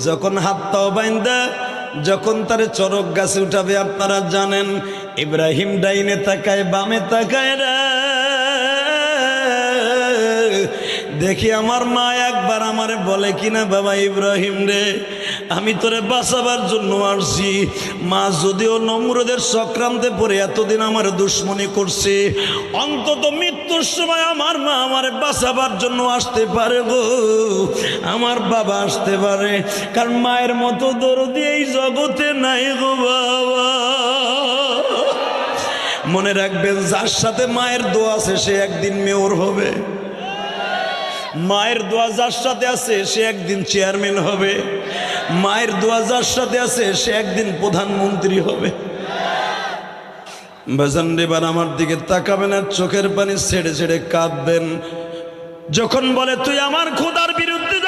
যখন হাতটাও বাইন্দা যখন তার চরক গাছে উঠাবে, আপনারা জানেন ইব্রাহিম ডাইনে তাকায় বামে তাকায় রে, দেখি আমার মা একবার আমারে বলে কিনা, বাবা ইব্রাহিম রে, আমি তোরে বাঁচাবার জন্য আসছি। মা যদিও নমরুদের চক্রান্তে পড়ে এতদিন আমার দুশ্মনী করছে, অন্তত মৃত্যুর সময় আমার মা আমারে বাঁচাবার জন্য আসতে পারে গো, আমার বাবা আসতে পারে, কারণ মায়ের মতো দরদি এই জগতে নাই গো বাবা। মনে রাখবেন, যার সাথে মায়ের দোয়া আছে সে একদিন মেয়র হবে, মায়ের দোয়া যার সাথে আছে সে একদিন চেয়ারম্যান হবে, মায়ের দোয়া যার সাথে আছে সে একদিন প্রধানমন্ত্রী হবে। বাজান এবার আমার দিকে তাকাবেন আর চোখের পানি ছেড়ে ছেড়ে কাঁদবেন। যখন বলে তুই আমার খোদার বিরুদ্ধে